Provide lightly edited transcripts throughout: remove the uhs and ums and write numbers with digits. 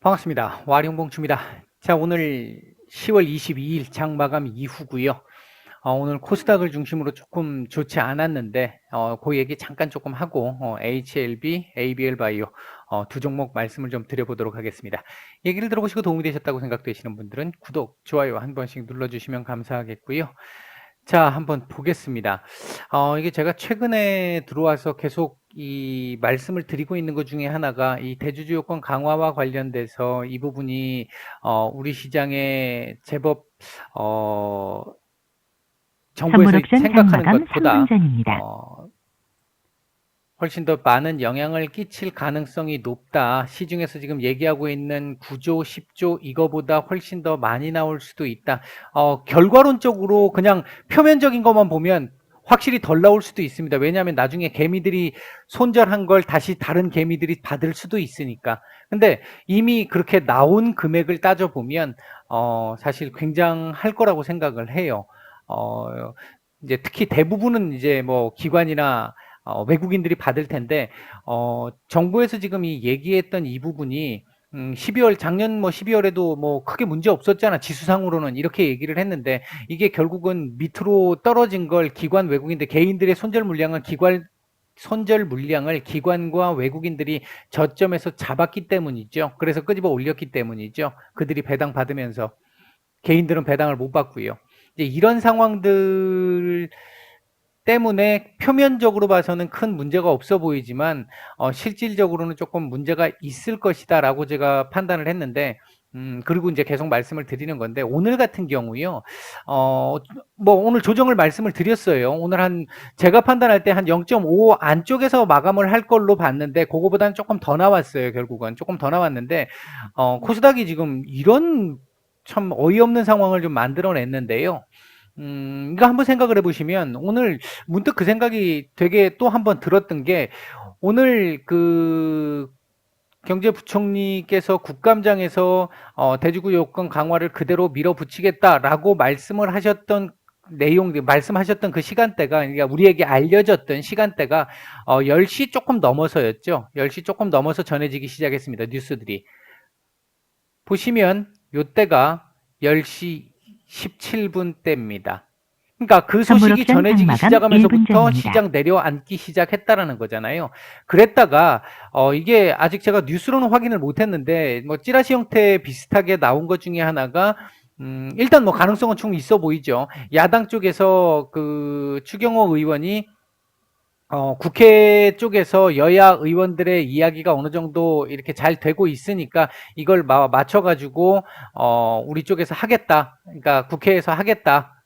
반갑습니다. 와룡봉추입니다. 자, 오늘 10월 22일 장 마감 이후고요. 오늘 코스닥을 중심으로 조금 좋지 않았는데 그 얘기 잠깐 조금 하고 HLB, ABL 바이오 두 종목 말씀을 좀 드려보도록 하겠습니다. 얘기를 들어보시고 도움이 되셨다고 생각되시는 분들은 구독, 좋아요 한 번씩 눌러주시면 감사하겠고요. 자, 한번 보겠습니다. 이게 제가 최근에 들어와서 계속 이 말씀을 드리고 있는 것 중에 하나가 이 대주주 요건 강화와 관련돼서 이 부분이 우리 시장에 제법 정부에서 선물 옵션 생각하는 장마감 것보다 3분 전입니다. 훨씬 더 많은 영향을 끼칠 가능성이 높다. 시중에서 지금 얘기하고 있는 9조, 10조 이거보다 훨씬 더 많이 나올 수도 있다. 결과론적으로 그냥 표면적인 것만 보면 확실히 덜 나올 수도 있습니다. 왜냐하면 나중에 개미들이 손절한 걸 다시 다른 개미들이 받을 수도 있으니까. 근데 이미 그렇게 나온 금액을 따져보면 사실 굉장할 거라고 생각을 해요. 이제 특히 대부분은 이제 뭐 기관이나 외국인들이 받을 텐데 정부에서 지금 이 얘기했던 이 부분이 12월 작년 뭐 12월에도 뭐 크게 문제 없었잖아. 지수상으로는 이렇게 얘기를 했는데 이게 결국은 밑으로 떨어진 걸 기관 외국인들 개인들의 손절 물량을 기관과 외국인들이 저점에서 잡았기 때문이죠. 그래서 끄집어 올렸기 때문이죠. 그들이 배당 받으면서 개인들은 배당을 못 받고요. 이제 이런 상황들 때문에 표면적으로 봐서는 큰 문제가 없어 보이지만 실질적으로는 조금 문제가 있을 것이다라고 제가 판단을 했는데 그리고 이제 계속 말씀을 드리는 건데 오늘 같은 경우요. 뭐 오늘 조정을 말씀을 드렸어요. 오늘 제가 판단할 때 한 0.5 안쪽에서 마감을 할 걸로 봤는데 그거보다는 조금 더 나왔어요. 결국은 조금 더 나왔는데 코스닥이 지금 이런 참 어이없는 상황을 좀 만들어냈는데요. 이거 한번 생각을 해보시면 오늘 문득 그 생각이 되게 또 한번 들었던 게 오늘 그 경제부총리께서 국감장에서 대주주 요건 강화를 그대로 밀어붙이겠다라고 말씀을 하셨던 말씀하셨던 그 시간대가, 그러니까 우리에게 알려졌던 시간대가 10시 조금 넘어서였죠. 10시 조금 넘어서 전해지기 시작했습니다. 뉴스들이. 보시면 요때가 10시 17분 때입니다. 그러니까 그 선물 소식이 옵션 전해지기 장마감 1분 시작하면서부터 전입니다. 시장 내려앉기 시작했다라는 거잖아요. 그랬다가 이게 아직 제가 뉴스로는 확인을 못했는데 뭐 찌라시 형태 비슷하게 나온 것 중에 하나가 일단 뭐 가능성은 충분히 있어 보이죠. 야당 쪽에서 그 추경호 의원이 국회 쪽에서 여야 의원들의 이야기가 어느 정도 이렇게 잘 되고 있으니까 이걸 맞춰가지고 우리 쪽에서 하겠다. 그러니까 국회에서 하겠다.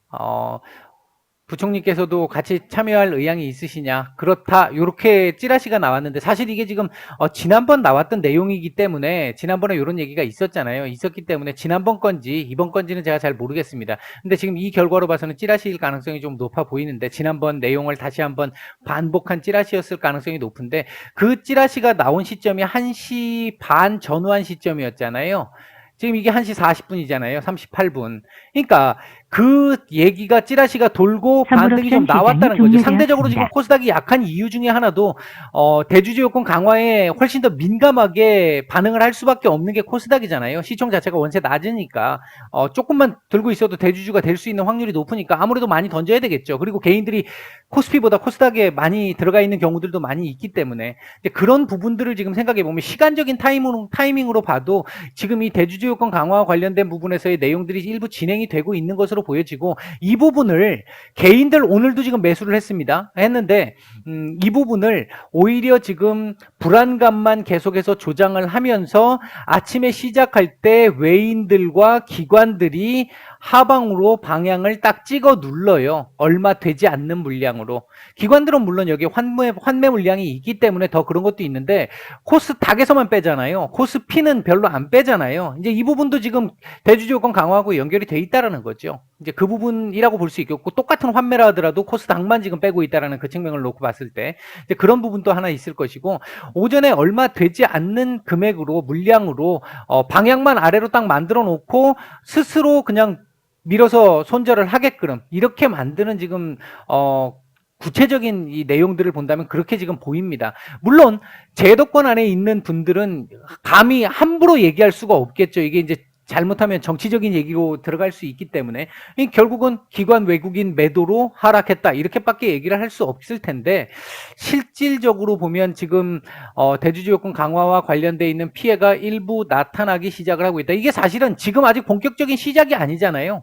부총리께서도 같이 참여할 의향이 있으시냐? 그렇다. 요렇게 찌라시가 나왔는데 사실 이게 지금 지난번 나왔던 내용이기 때문에 지난번에 이런 얘기가 있었잖아요. 있었기 때문에 지난번 건지 이번 건지는 제가 잘 모르겠습니다. 근데 지금 이 결과로 봐서는 찌라시일 가능성이 좀 높아 보이는데 지난번 내용을 다시 한번 반복한 찌라시였을 가능성이 높은데 그 찌라시가 나온 시점이 1시 반 전후한 시점이었잖아요. 지금 이게 1시 40분이잖아요. 38분. 그러니까 그 얘기가 찌라시가 돌고 반등이 좀 나왔다는 거죠. 상대적으로 지금 코스닥이 약한 이유 중에 하나도 대주주 요건 강화에 훨씬 더 민감하게 반응을 할 수밖에 없는 게 코스닥이잖아요. 시총 자체가 원세 낮으니까 조금만 들고 있어도 대주주가 될 수 있는 확률이 높으니까 아무래도 많이 던져야 되겠죠. 그리고 개인들이 코스피보다 코스닥에 많이 들어가 있는 경우들도 많이 있기 때문에 그런 부분들을 지금 생각해 보면 시간적인 타이밍으로 봐도 지금 이 대주주 요건 강화와 관련된 부분에서의 내용들이 일부 진행이 되고 있는 것으로 보여지고 이 부분을 개인들 오늘도 지금 매수를 했는데 이 부분을 오히려 지금 불안감만 계속해서 조장을 하면서 아침에 시작할 때 외인들과 기관들이 하방으로 방향을 딱 찍어 눌러요. 얼마 되지 않는 물량으로. 기관들은 물론 여기 환매 물량이 있기 때문에 더 그런 것도 있는데 코스닥에서만 빼잖아요. 코스피는 별로 안 빼잖아요. 이제 이 부분도 지금 대주주 요건 강화하고 연결이 돼 있다라는 거죠. 이제 그 부분이라고 볼 수 있겠고 똑같은 환매라 하더라도 코스닥만 지금 빼고 있다라는 그 측면을 놓고 봤을 때 이제 그런 부분도 하나 있을 것이고 오전에 얼마 되지 않는 금액으로 물량으로 방향만 아래로 딱 만들어 놓고 스스로 그냥 밀어서 손절을 하게끔 이렇게 만드는 지금 구체적인 이 내용들을 본다면 그렇게 지금 보입니다. 물론 제도권 안에 있는 분들은 감히 함부로 얘기할 수가 없겠죠. 이게 이제 잘못하면 정치적인 얘기로 들어갈 수 있기 때문에 결국은 기관 외국인 매도로 하락했다 이렇게밖에 얘기를 할 수 없을 텐데, 실질적으로 보면 지금 대주주요건 강화와 관련돼 있는 피해가 일부 나타나기 시작을 하고 있다. 이게 사실은 지금 아직 본격적인 시작이 아니잖아요.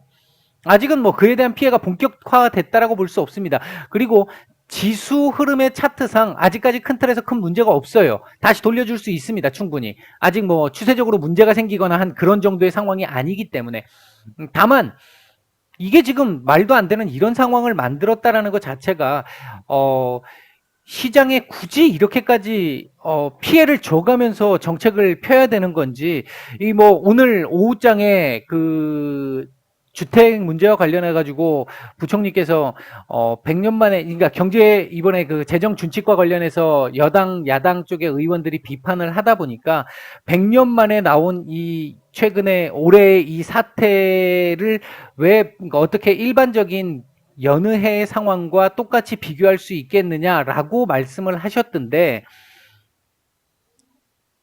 아직은 뭐 그에 대한 피해가 본격화됐다라고 볼 수 없습니다. 그리고 지수 흐름의 차트상 아직까지 큰 틀에서 큰 문제가 없어요. 다시 돌려줄 수 있습니다. 충분히. 아직 뭐 추세적으로 문제가 생기거나 한 그런 정도의 상황이 아니기 때문에. 다만 이게 지금 말도 안 되는 이런 상황을 만들었다라는 것 자체가 시장에 굳이 이렇게까지 피해를 줘가면서 정책을 펴야 되는 건지, 이 뭐 오늘 오후장에 그 주택 문제와 관련해 가지고 부총리께서 100년 만에, 그러니까 경제 이번에 그 재정 준칙과 관련해서 여당 야당 쪽의 의원들이 비판을 하다 보니까 100년 만에 나온 이 최근에 올해 이 사태를 왜 그러니까 어떻게 일반적인 여느 해의 상황과 똑같이 비교할 수 있겠느냐라고 말씀을 하셨던데,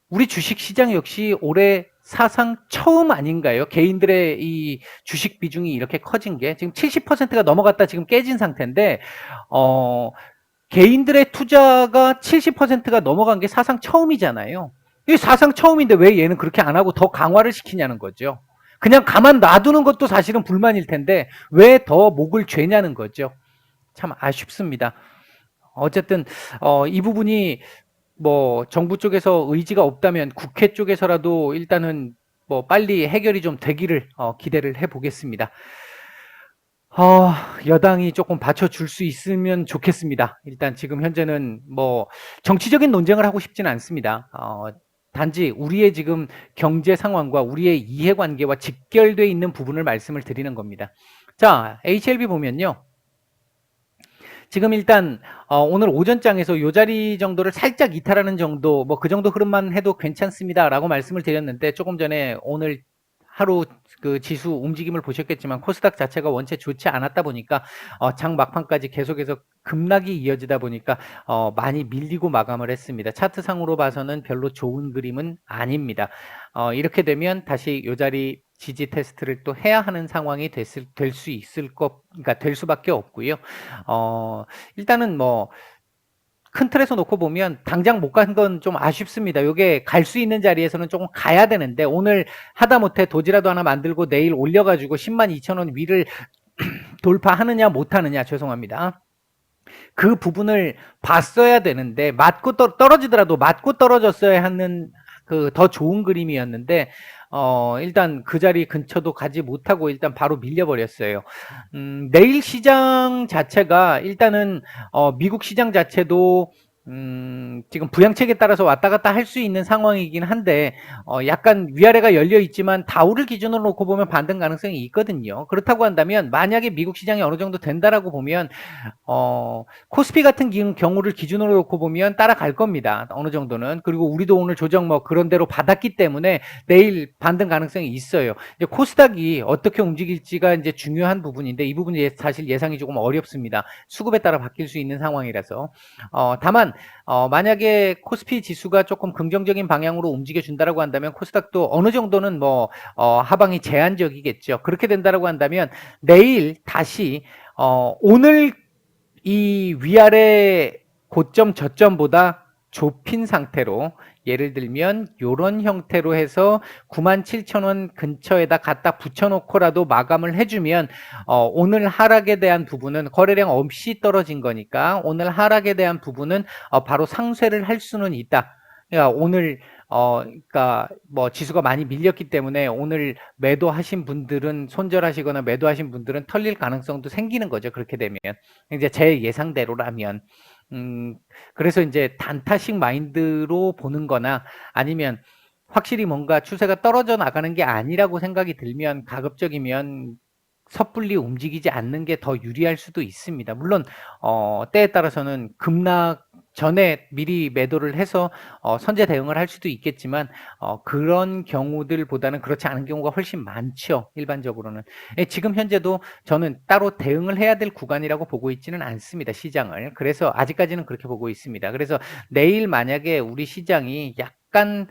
우리 주식시장 역시 올해 사상 처음 아닌가요? 개인들의 이 주식 비중이 이렇게 커진 게 지금 70%가 넘어갔다 지금 깨진 상태인데, 개인들의 투자가 70%가 넘어간 게 사상 처음이잖아요. 이게 사상 처음인데 왜 얘는 그렇게 안 하고 더 강화를 시키냐는 거죠. 그냥 가만 놔두는 것도 사실은 불만일 텐데 왜 더 목을 죄냐는 거죠. 참 아쉽습니다. 어쨌든 이 부분이 뭐 정부 쪽에서 의지가 없다면 국회 쪽에서라도 일단은 뭐 빨리 해결이 좀 되기를 기대를 해보겠습니다. 여당이 조금 받쳐줄 수 있으면 좋겠습니다. 일단 지금 현재는 뭐 정치적인 논쟁을 하고 싶지는 않습니다. 단지 우리의 지금 경제 상황과 우리의 이해관계와 직결되어 있는 부분을 말씀을 드리는 겁니다. 자, HLB 보면요. 지금 일단 오늘 오전장에서 요 자리 정도를 살짝 이탈하는 정도, 뭐 그 정도 흐름만 해도 괜찮습니다라고 말씀을 드렸는데, 조금 전에 오늘 하루 그 지수 움직임을 보셨겠지만 코스닥 자체가 원체 좋지 않았다 보니까 장 막판까지 계속해서 급락이 이어지다 보니까 많이 밀리고 마감을 했습니다. 차트상으로 봐서는 별로 좋은 그림은 아닙니다. 이렇게 되면 다시 요 자리 지지 테스트를 또 해야 하는 상황이 될 수 있을 그러니까 될 수밖에 없고요. 일단은 뭐 큰 틀에서 놓고 보면 당장 못 간 건 좀 아쉽습니다. 이게 갈 수 있는 자리에서는 조금 가야 되는데, 오늘 하다못해 도지라도 하나 만들고 내일 올려가지고 102,000원 위를 돌파하느냐 못하느냐, 죄송합니다. 그 부분을 봤어야 되는데, 맞고 떨어지더라도 맞고 떨어졌어야 하는 그 더 좋은 그림이었는데, 일단 그 자리 근처도 가지 못하고 일단 바로 밀려버렸어요. 내일 시장 자체가 일단은 미국 시장 자체도 지금 부양책에 따라서 왔다 갔다 할 수 있는 상황이긴 한데, 약간 위아래가 열려 있지만 다우를 기준으로 놓고 보면 반등 가능성이 있거든요. 그렇다고 한다면 만약에 미국 시장이 어느 정도 된다라고 보면 코스피 같은 경우를 기준으로 놓고 보면 따라갈 겁니다. 어느 정도는. 그리고 우리도 오늘 조정 뭐 그런 대로 받았기 때문에 내일 반등 가능성이 있어요. 이제 코스닥이 어떻게 움직일지가 이제 중요한 부분인데, 이 부분이 사실 예상이 조금 어렵습니다. 수급에 따라 바뀔 수 있는 상황이라서. 다만 만약에 코스피 지수가 조금 긍정적인 방향으로 움직여 준다라고 한다면 코스닥도 어느 정도는 뭐 하방이 제한적이겠죠. 그렇게 된다라고 한다면 내일 다시 오늘 이 위아래 고점 저점보다 좁힌 상태로, 예를 들면 이런 형태로 해서 97,000원 근처에다 갖다 붙여놓고라도 마감을 해주면 오늘 하락에 대한 부분은 거래량 없이 떨어진 거니까 오늘 하락에 대한 부분은 바로 상쇄를 할 수는 있다. 그러니까 오늘 그러니까 뭐 지수가 많이 밀렸기 때문에 오늘 매도하신 분들은 손절하시거나 매도하신 분들은 털릴 가능성도 생기는 거죠. 그렇게 되면 이제 제 예상대로라면. 그래서 이제 단타식 마인드로 보는 거나 아니면 확실히 뭔가 추세가 떨어져 나가는 게 아니라고 생각이 들면 가급적이면 섣불리 움직이지 않는 게 더 유리할 수도 있습니다. 물론 때에 따라서는 급락 전에 미리 매도를 해서 선제 대응을 할 수도 있겠지만 그런 경우들보다는 그렇지 않은 경우가 훨씬 많죠. 일반적으로는. 예, 지금 현재도 저는 따로 대응을 해야 될 구간이라고 보고 있지는 않습니다. 시장을. 그래서 아직까지는 그렇게 보고 있습니다. 그래서 내일 만약에 우리 시장이 약간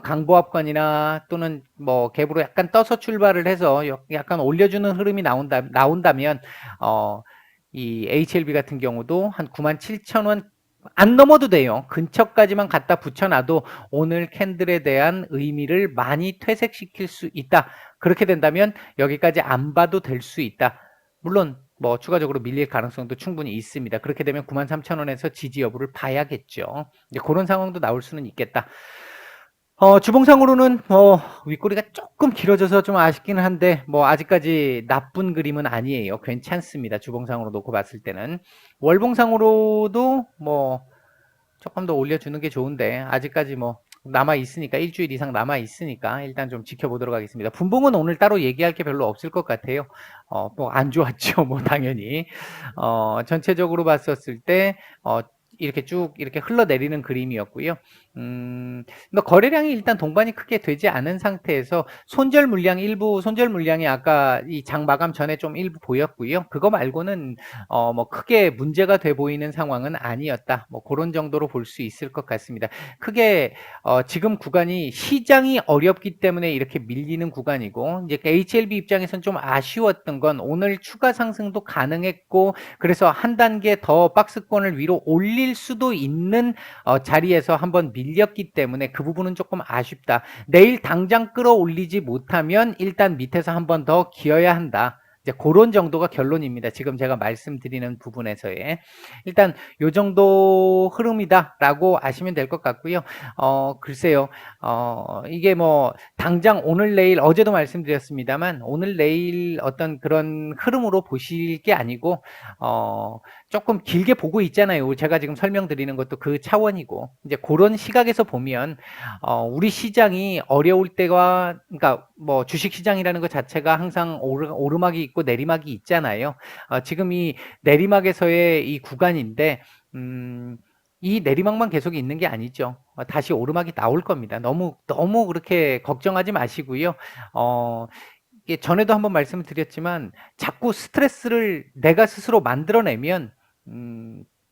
강보합권이나 또는 뭐 갭으로 약간 떠서 출발을 해서 약간 올려주는 흐름이 나온다면 이 HLB 같은 경우도 한 97,000원 안 넘어도 돼요. 근처까지만 갖다 붙여놔도 오늘 캔들에 대한 의미를 많이 퇴색시킬 수 있다. 그렇게 된다면 여기까지 안 봐도 될 수 있다. 물론 뭐 추가적으로 밀릴 가능성도 충분히 있습니다. 그렇게 되면 93,000원에서 지지 여부를 봐야겠죠. 이제 그런 상황도 나올 수는 있겠다. 주봉상으로는 윗꼬리가 조금 길어져서 좀 아쉽기는 한데 뭐 아직까지 나쁜 그림은 아니에요. 괜찮습니다. 주봉상으로 놓고 봤을 때는. 월봉상으로도 뭐 조금 더 올려주는 게 좋은데 아직까지 뭐 남아 있으니까 일주일 이상 남아 있으니까 일단 좀 지켜보도록 하겠습니다. 분봉은 오늘 따로 얘기할 게 별로 없을 것 같아요. 뭐 안 좋았죠. 뭐 당연히 전체적으로 봤었을 때 이렇게 쭉 이렇게 흘러내리는 그림이었고요. 뭐 거래량이 일단 동반이 크게 되지 않은 상태에서 손절 물량이 아까 이 장 마감 전에 좀 일부 보였고요. 그거 말고는 뭐 크게 문제가 돼 보이는 상황은 아니었다. 뭐 그런 정도로 볼 수 있을 것 같습니다. 크게 지금 구간이 시장이 어렵기 때문에 이렇게 밀리는 구간이고 이제 HLB 입장에서는 좀 아쉬웠던 건 오늘 추가 상승도 가능했고 그래서 한 단계 더 박스권을 위로 올릴 수도 있는 자리에서 한번 밀렸기 때문에 그 부분은 조금 아쉽다. 내일 당장 끌어올리지 못하면 일단 밑에서 한번 더 기어야 한다. 이제 그런 정도가 결론입니다. 지금 제가 말씀드리는 부분에서의 일단 요 정도 흐름이다라고 아시면 될 것 같고요. 글쎄요. 이게 뭐 당장 오늘 내일 어제도 말씀드렸습니다만 오늘 내일 어떤 그런 흐름으로 보실 게 아니고 조금 길게 보고 있잖아요. 제가 지금 설명드리는 것도 그 차원이고 이제 그런 시각에서 보면 우리 시장이 어려울 때가 그러니까 뭐 주식 시장이라는 것 자체가 항상 오르막이 있고 내리막이 있잖아요. 지금 이 내리막에서의 이 구간인데 이 내리막만 계속 있는 게 아니죠. 다시 오르막이 나올 겁니다. 너무 그렇게 걱정하지 마시고요. 이게 전에도 한번 말씀을 드렸지만 자꾸 스트레스를 내가 스스로 만들어내면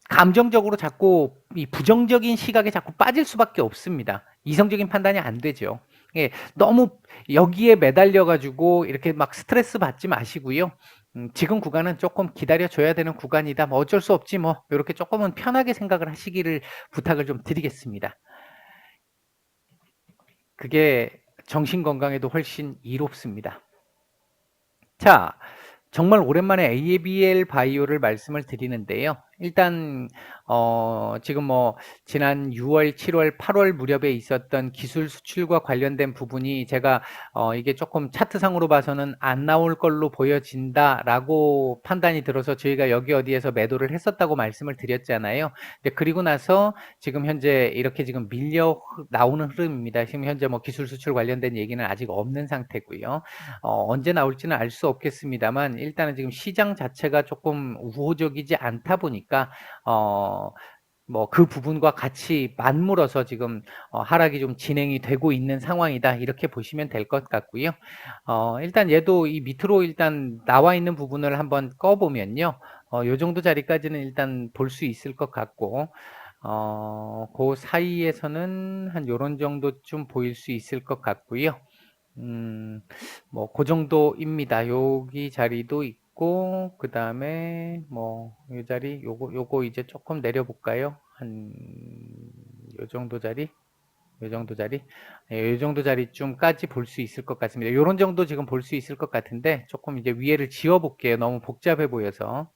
감정적으로 자꾸 이 부정적인 시각에 자꾸 빠질 수밖에 없습니다. 이성적인 판단이 안 되죠. 예, 너무 여기에 매달려 가지고 이렇게 막 스트레스 받지 마시고요. 지금 구간은 조금 기다려 줘야 되는 구간이다. 뭐 어쩔 수 없지 뭐 이렇게 조금은 편하게 생각을 하시기를 부탁을 좀 드리겠습니다. 그게 정신 건강에도 훨씬 이롭습니다. 자, 정말 오랜만에 ABL 바이오를 말씀을 드리는데요. 일단 지금 뭐 지난 6월, 7월, 8월 무렵에 있었던 기술 수출과 관련된 부분이 제가 이게 조금 차트상으로 봐서는 안 나올 걸로 보여진다라고 판단이 들어서 저희가 여기 어디에서 매도를 했었다고 말씀을 드렸잖아요. 그리고 나서 지금 현재 이렇게 지금 밀려 나오는 흐름입니다. 지금 현재 뭐 기술 수출 관련된 얘기는 아직 없는 상태고요. 언제 나올지는 알 수 없겠습니다만 일단은 지금 시장 자체가 조금 우호적이지 않다 보니까 뭐 그 부분과 같이 맞물어서 지금 하락이 좀 진행이 되고 있는 상황이다 이렇게 보시면 될 것 같고요. 일단 얘도 이 밑으로 일단 나와 있는 부분을 한번 꺼보면요. 요 정도 자리까지는 일단 볼 수 있을 것 같고 그 사이에서는 한 요런 정도쯤 보일 수 있을 것 같고요. 뭐, 그 정도입니다. 여기 자리도 있고, 그 다음에, 뭐, 이 자리, 요거 이제 조금 내려볼까요? 요 정도 자리? 요 정도 자리? 예, 요 정도 자리쯤까지 볼 수 있을 것 같습니다. 요런 정도 지금 볼 수 있을 것 같은데, 조금 이제 위에를 지워볼게요. 너무 복잡해 보여서.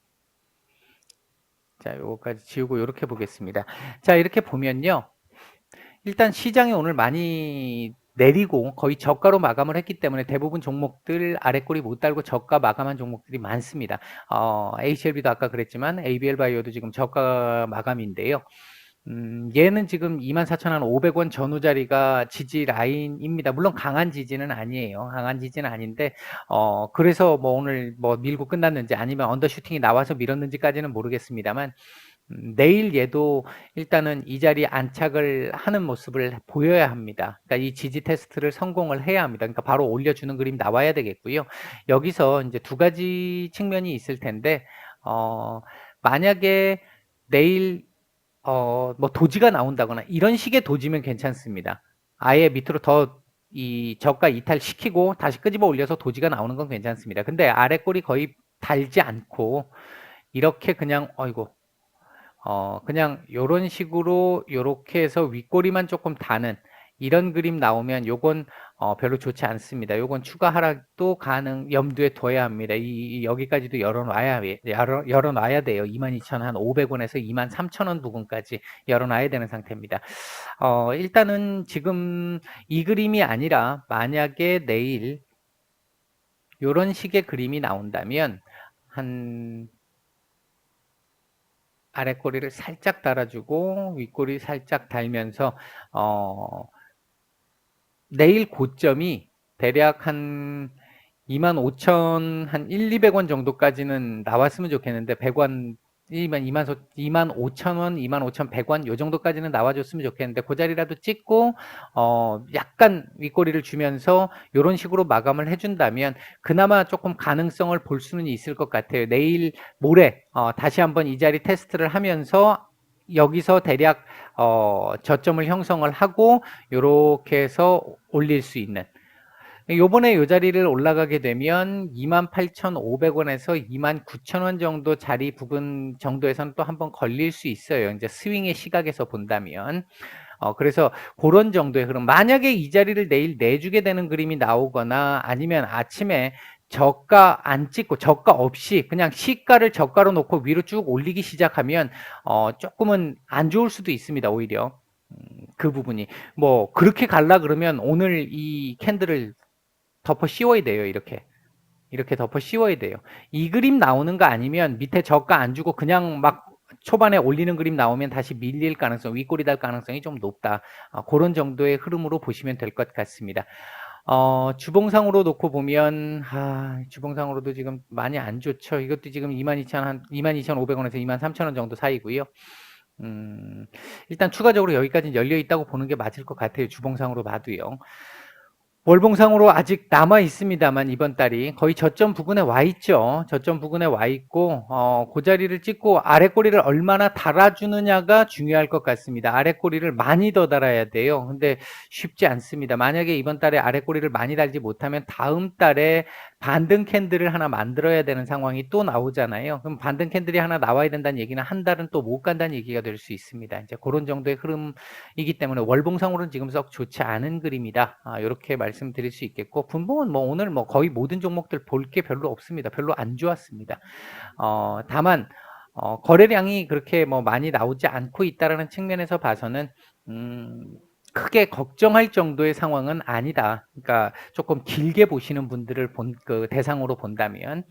자, 요거까지 지우고 요렇게 보겠습니다. 자, 이렇게 보면요. 일단 시장이 오늘 많이 내리고 거의 저가로 마감을 했기 때문에 대부분 종목들 아래꼬리 못 달고 저가 마감한 종목들이 많습니다. HLB도 아까 그랬지만 ABL 바이오도 지금 저가 마감인데요. 얘는 지금 24,500원 전후 자리가 지지 라인입니다. 물론 강한 지지는 아니에요. 강한 지지는 아닌데, 그래서 뭐 오늘 뭐 밀고 끝났는지 아니면 언더슈팅이 나와서 밀었는지까지는 모르겠습니다만, 내일 얘도 일단은 이 자리에 안착을 하는 모습을 보여야 합니다. 그러니까 이 지지 테스트를 성공을 해야 합니다. 그러니까 바로 올려주는 그림 나와야 되겠고요. 여기서 이제 두 가지 측면이 있을 텐데, 만약에 내일 뭐 도지가 나온다거나 이런 식의 도지면 괜찮습니다. 아예 밑으로 더 이 저가 이탈시키고 다시 끄집어 올려서 도지가 나오는 건 괜찮습니다. 근데 아래 꼬리 거의 달지 않고 이렇게 그냥 그냥 요런 식으로 요렇게 해서 윗꼬리만 조금 다는 이런 그림 나오면 요건 별로 좋지 않습니다. 요건 추가 하락도 염두에 둬야 합니다. 여기까지도 열어놔야 돼요. 22,500원에서 23,000원 부근까지 열어놔야 되는 상태입니다. 일단은 지금 이 그림이 아니라 만약에 내일 요런 식의 그림이 나온다면 한 아래 꼬리를 살짝 달아주고 윗꼬리 살짝 달면서 내일 고점이 대략 한 25,000, 한 1, 200원 정도까지는 나왔으면 좋겠는데 100원 25,000원, 25,100원 요 정도까지는 나와줬으면 좋겠는데 그 자리라도 찍고 약간 윗꼬리를 주면서 이런 식으로 마감을 해준다면 그나마 조금 가능성을 볼 수는 있을 것 같아요. 내일 모레 다시 한번 이 자리 테스트를 하면서 여기서 대략 저점을 형성을 하고 이렇게 해서 올릴 수 있는 요번에 요 자리를 올라가게 되면 28,500원에서 29,000원 정도 자리 부근 정도에서는 또 한번 걸릴 수 있어요. 이제 스윙의 시각에서 본다면. 그래서 그런 정도의 흐름. 만약에 이 자리를 내일 내주게 되는 그림이 나오거나 아니면 아침에 저가 안 찍고 저가 없이 그냥 시가를 저가로 놓고 위로 쭉 올리기 시작하면 조금은 안 좋을 수도 있습니다. 오히려. 그 부분이 뭐 그렇게 갈라 그러면 오늘 이 캔들을 덮어 씌워야 돼요. 이렇게 덮어 씌워야 돼요. 이 그림 나오는 거 아니면 밑에 저가 안 주고 그냥 막 초반에 올리는 그림 나오면 다시 밀릴 가능성, 윗꼬리 달 가능성이 좀 높다. 그런 정도의 흐름으로 보시면 될 것 같습니다. 주봉상으로 놓고 보면 주봉상으로도 지금 많이 안 좋죠. 이것도 지금 22,500원에서 23,000원 정도 사이고요. 일단 추가적으로 여기까지 열려 있다고 보는 게 맞을 것 같아요. 주봉상으로 봐도요. 월봉상으로 아직 남아 있습니다만 이번 달이 거의 저점 부근에 와 있죠. 저점 부근에 와 있고 그 자리를 찍고 아래 꼬리를 얼마나 달아주느냐가 중요할 것 같습니다. 아래 꼬리를 많이 더 달아야 돼요. 근데 쉽지 않습니다. 만약에 이번 달에 아래 꼬리를 많이 달지 못하면 다음 달에 반등 캔들을 하나 만들어야 되는 상황이 또 나오잖아요. 그럼 반등 캔들이 하나 나와야 된다는 얘기는 한 달은 또 못 간다는 얘기가 될 수 있습니다. 이제 그런 정도의 흐름이기 때문에 월봉상으로는 지금 썩 좋지 않은 그림이다. 이렇게 말씀드릴 수 있겠고 분봉은 뭐 오늘 뭐 거의 모든 종목들 볼 게 별로 없습니다. 별로 안 좋았습니다. 다만 거래량이 그렇게 뭐 많이 나오지 않고 있다라는 측면에서 봐서는 크게 걱정할 정도의 상황은 아니다. 그러니까 조금 길게 보시는 분들을 그 대상으로 본다면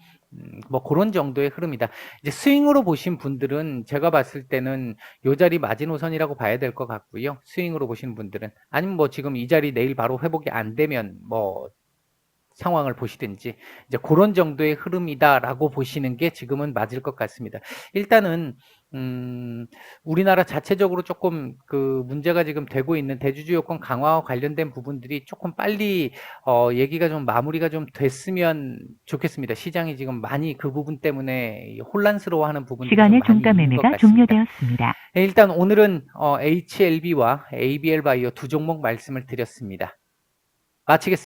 뭐 그런 정도의 흐름이다. 이제 스윙으로 보신 분들은 제가 봤을 때는 요 자리 마지노선이라고 봐야 될 것 같고요. 스윙으로 보시는 분들은 아니면 뭐 지금 이 자리 내일 바로 회복이 안 되면 뭐 상황을 보시든지 이제 그런 정도의 흐름이다라고 보시는 게 지금은 맞을 것 같습니다. 일단은 우리나라 자체적으로 조금 그 문제가 지금 되고 있는 대주주 요건 강화와 관련된 부분들이 조금 빨리 얘기가 좀 마무리가 좀 됐으면 좋겠습니다. 시장이 지금 많이 그 부분 때문에 혼란스러워하는 부분들이 좀 시간의 많이 종가 있는 것 매매가 같습니다. 종료되었습니다. 일단 오늘은 HLB와 ABL 바이오 두 종목 말씀을 드렸습니다. 마치겠습니다.